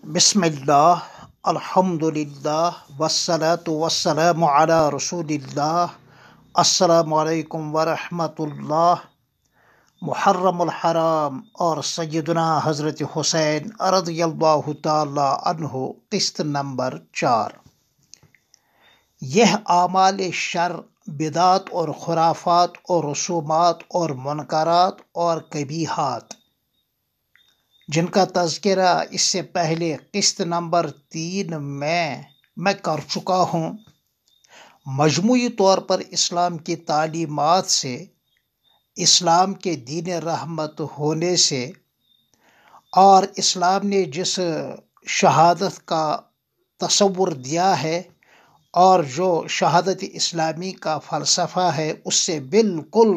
بسم اللہ الحمد للہ والصلاة والسلام علی رسول اللہ السلام علیکم ورحمۃ اللہ۔ محرم الحرام اور سیدنا حضرت حسین رضی اللہ تعالی عنہ قسط نمبر 4۔ یہ اعمال شر، بدعات اور خرافات اور رسومات اور منکرات اور قبیحات جن کا تذکرہ اس سے پہلے قسط نمبر 3 میں کر چکا ہوں، مجموعی طور پر اسلام کی تعلیمات سے، اسلام کے دین رحمت ہونے سے اور اسلام نے جس شہادت کا تصور دیا ہے اور جو شہادت اسلامی کا فلسفہ ہے، اس سے بالکل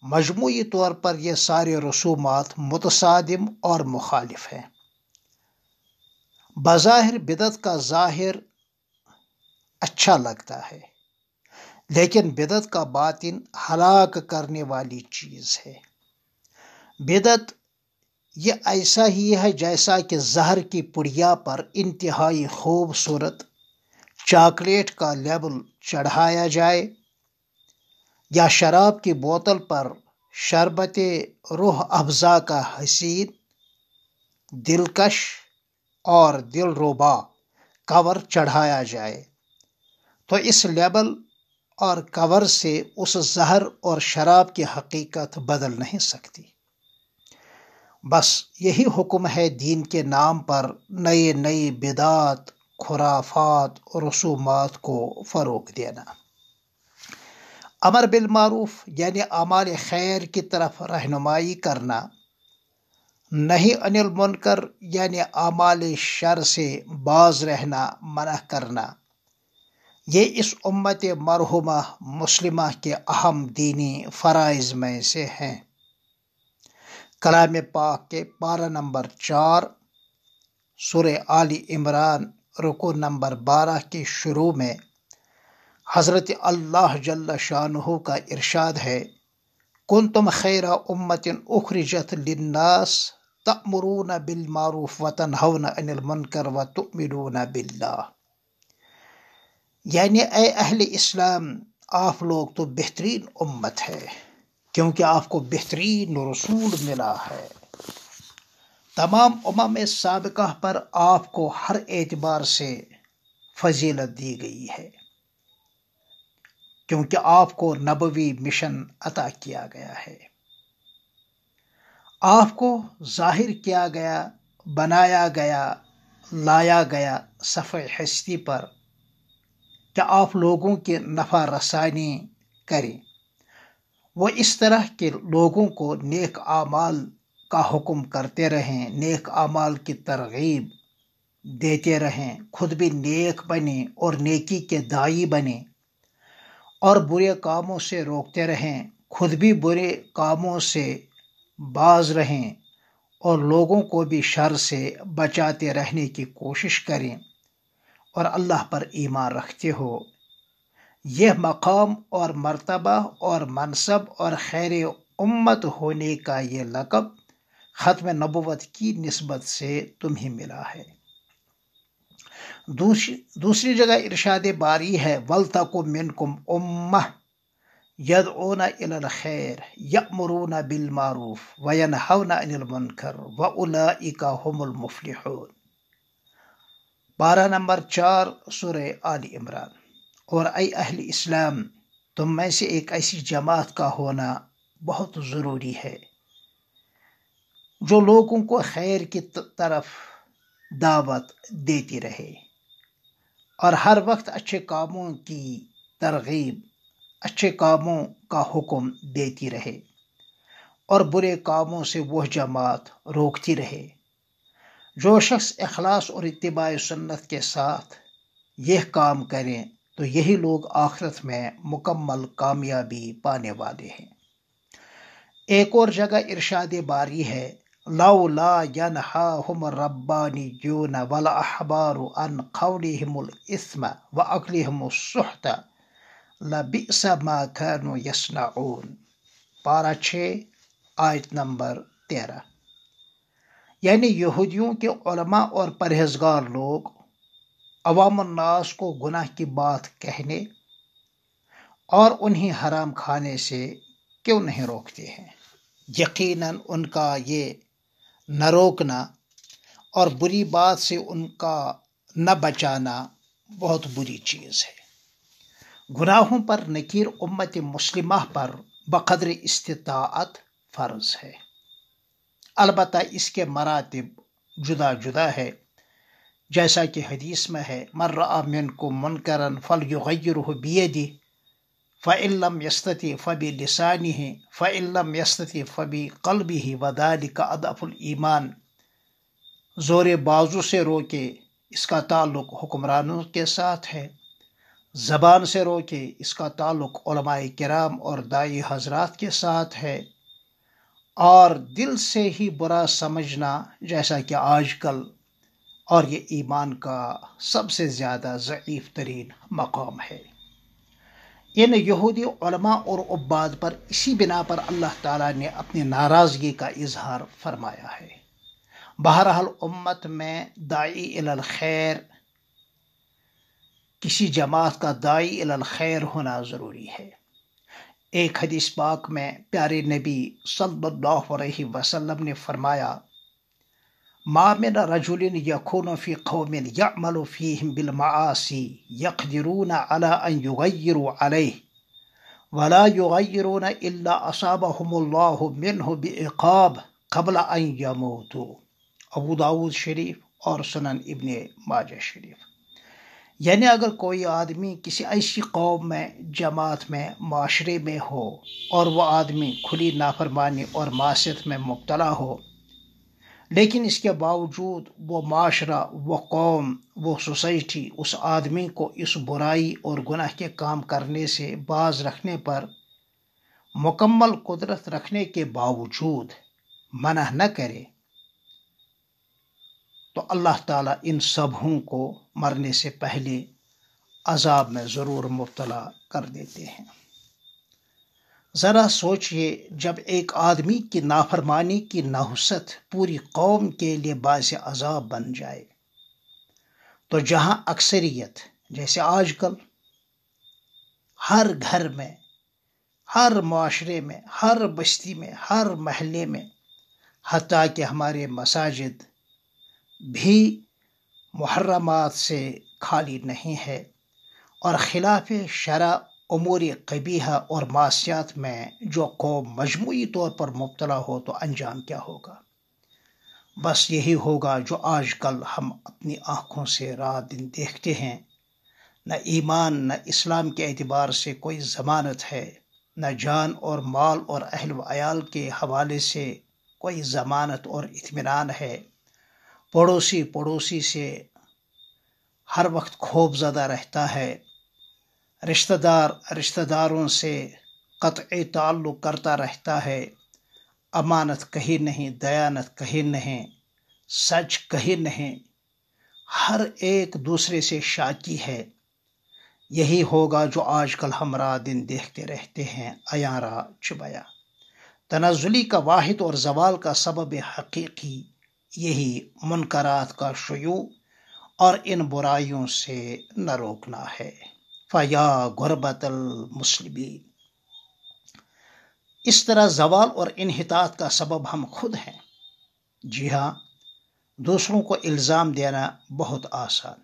مجموعی طور پر یہ سارے رسومات متصادم اور مخالف ہیں۔ بظاہر بدعت کا ظاہر اچھا لگتا ہے، لیکن بدعت کا باطن ہلاک کرنے والی چیز ہے۔ بدعت یہ ایسا ہی ہے جیسا کہ زہر کی پڑیا پر انتہائی خوبصورت چاکلیٹ کا لیبل چڑھایا جائے، یا شراب کی بوتل پر شربت روح افزا کا حسین، دلکش اور دلربا کور چڑھایا جائے، تو اس لیبل اور کور سے اس زہر اور شراب کی حقیقت بدل نہیں سکتی۔ بس یہی حکم ہے دین کے نام پر نئے نئے بدعات، خرافات اور رسومات کو فروغ دینا۔ امر بالمعروف یعنی اعمال خیر کی طرف رہنمائی کرنا، نہی عن المنکر یعنی اعمال شر سے باز رہنا، منع کرنا، یہ اس امت مرحومہ مسلمہ کے اہم دینی فرائض میں سے ہیں۔ کلام پاک کے پارہ نمبر 4 سورہ آل عمران رکوع نمبر 12 کے شروع میں حضرت اللہ جل شانہ کا ارشاد ہے: کنتم خیر امۃ اخرجت للناس تأمرون بالمعروف وتنہون عن المنکر وتؤمنون باللہ۔ یعنی اے اہل اسلام، آپ لوگ تو بہترین امت ہے، کیونکہ آپ کو بہترین رسول ملا ہے۔ تمام امم سابقہ پر آپ کو ہر اعتبار سے فضیلت دی گئی ہے، کیونکہ آپ کو نبوی مشن عطا کیا گیا ہے۔ آپ کو ظاہر کیا گیا، بنایا گیا، لایا گیا صفحہ ہستی پر کہ آپ لوگوں کی نفع رسانی کریں۔ وہ اس طرح کے لوگوں کو نیک اعمال کا حکم کرتے رہیں، نیک اعمال کی ترغیب دیتے رہیں، خود بھی نیک بنیں اور نیکی کے داعی بنیں، اور برے کاموں سے روکتے رہیں، خود بھی برے کاموں سے باز رہیں، اور لوگوں کو بھی شر سے بچاتے رہنے کی کوشش کریں، اور اللہ پر ایمان رکھتے ہو۔ یہ مقام اور مرتبہ اور منصب اور خیر امت ہونے کا یہ لقب ختم نبوت کی نسبت سے تمہیں ملا ہے۔ دوسری جگہ ارشاد باری ہے: وَلْتَكُن مِّنكُمْ أُمَّةٌ يَدْعُونَ إِلَى الْخَيْرِ يَأْمُرُونَ بِالْمَعْرُوفِ وَيَنْهَوْنَ عَنِ الْمُنكَرِ وَأُولَٰئِكَ هُمُ الْمُفْلِحُونَ۔ پارہ نمبر 4 سورہ آل عمران۔ اور اے اہل اسلام، تم میں سے ایک ایسی جماعت کا ہونا بہت ضروری ہے جو لوگوں کو خیر کی طرف دعوت دیتی رہے اور ہر وقت اچھے کاموں کی ترغیب، اچھے کاموں کا حکم دیتی رہے، اور برے کاموں سے وہ جماعت روکتی رہے۔ جو شخص اخلاص اور اتباع سنت کے ساتھ یہ کام کریں تو یہی لوگ آخرت میں مکمل کامیابی پانے والے ہیں۔ ایک اور جگہ ارشاد باری ہے: لولا ينہاہم الربانیون والاحبار عن قولہم الاثم واکلہم السحت لبئس ما كانوا یصنعون۔ پارہ 6 آیت نمبر 13۔ یعنی یہودیوں کے علماء اور پرہیزگار لوگ عوام الناس کو گناہ کی بات کہنے اور انہیں حرام کھانے سے کیوں نہیں روکتے ہیں؟ یقیناً ان کا یہ نہ روکنا اور بری بات سے ان کا نہ بچانا بہت بری چیز ہے۔ گناہوں پر نکیر امت مسلمہ پر بقدر استطاعت فرض ہے، البتہ اس کے مراتب جدا جدا ہے، جیسا کہ حدیث میں ہے من رأى منکم منکرا فلیغیرہ بیدہ فإن لم يستطع فبلسانہ فإن لم يستطع فبقلبہ وذلک اضعف الایمان۔ زور بازو سے روکے اس کا تعلق حکمرانوں کے ساتھ ہے، زبان سے روکے اس کا تعلق علماء کرام اور دائی حضرات کے ساتھ ہے، اور دل سے ہی برا سمجھنا جیسا کہ آج کل، اور یہ ایمان کا سب سے زیادہ ضعیف ترین مقام ہے۔ ان یہودی علماء اور عباد پر اسی بنا پر اللہ تعالیٰ نے اپنی ناراضگی کا اظہار فرمایا ہے۔ بہرحال امت میں داعی الی الخیر، کسی جماعت کا داعی الی الخیر ہونا ضروری ہے۔ ایک حدیث پاک میں پیارے نبی صلی اللہ علیہ وسلم نے فرمایا ما من رجل یکون فی قوم یعمل فیہم بالمعاصی یقدرون علی ان یغیروا علیہ ولا یغیرون الا اصابہم اللہ منہ بعقاب قبل ان یموتوا، ابو داود شریف اور سنن ابن ماجہ شریف۔ یعنی اگر کوئی آدمی کسی ایسی قوم میں، جماعت میں، معاشرے میں ہو اور وہ آدمی کھلی نافرمانی اور معصیت میں مبتلا ہو، لیکن اس کے باوجود وہ معاشرہ، وہ قوم، وہ سوسائٹی اس آدمی کو اس برائی اور گناہ کے کام کرنے سے باز رکھنے پر مکمل قدرت رکھنے کے باوجود منع نہ کرے، تو اللہ تعالیٰ ان سبھوں کو مرنے سے پہلے عذاب میں ضرور مبتلا کر دیتے ہیں۔ ذرا سوچئے، جب ایک آدمی کی نافرمانی کی نحوست پوری قوم کے لیے باعث عذاب بن جائے، تو جہاں اکثریت جیسے آج کل ہر گھر میں، ہر معاشرے میں، ہر بستی میں، ہر محلے میں، حتیٰ کہ ہمارے مساجد بھی محرمات سے خالی نہیں ہے، اور خلاف شرع امور قبیحہ اور معصیات میں جو قوم مجموعی طور پر مبتلا ہو تو انجام کیا ہوگا؟ بس یہی ہوگا جو آج کل ہم اپنی آنکھوں سے رات دن دیکھتے ہیں۔ نہ ایمان نہ اسلام کے اعتبار سے کوئی ضمانت ہے، نہ جان اور مال اور اہل و عیال کے حوالے سے کوئی ضمانت اور اطمینان ہے۔ پڑوسی سے ہر وقت خوف زدہ رہتا ہے، رشتہ داروں سے قطعی تعلق کرتا رہتا ہے، امانت کہیں نہیں، دیانت کہیں نہیں، سچ کہیں نہیں، ہر ایک دوسرے سے شاکی ہے۔ یہی ہوگا جو آج کل ہم رات دن دیکھتے رہتے ہیں، عیاں را چبیا۔ تنزلی کا واحد اور زوال کا سبب حقیقی یہی منکرات کا شیوع اور ان برائیوں سے نہ روکنا ہے۔ فیا غربت المسلمین، اس طرح زوال اور انحطاط کا سبب ہم خود ہیں۔ جی ہاں، دوسروں کو الزام دینا بہت آسان،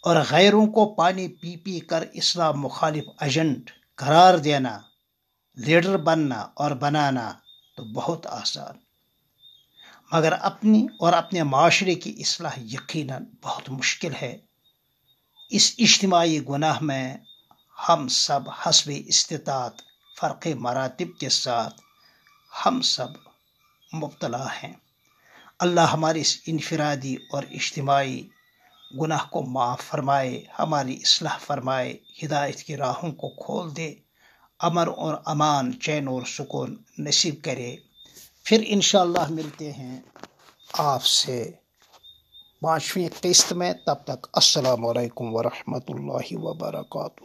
اور غیروں کو پانی پی پی کر اسلام مخالف ایجنٹ قرار دینا، لیڈر بننا اور بنانا تو بہت آسان، مگر اپنی اور اپنے معاشرے کی اصلاح یقیناً بہت مشکل ہے۔ اس اجتماعی گناہ میں ہم سب حسب استطاعت فرق مراتب کے ساتھ ہم سب مبتلا ہیں۔ اللہ ہمارے اس انفرادی اور اجتماعی گناہ کو معاف فرمائے، ہماری اصلاح فرمائے، ہدایت کی راہوں کو کھول دے، امن اور امان، چین اور سکون نصیب کرے۔ پھر انشاءاللہ ملتے ہیں آپ سے 5ویں قسط میں، تب تک السلام علیکم ورحمۃ اللہ وبرکاتہ۔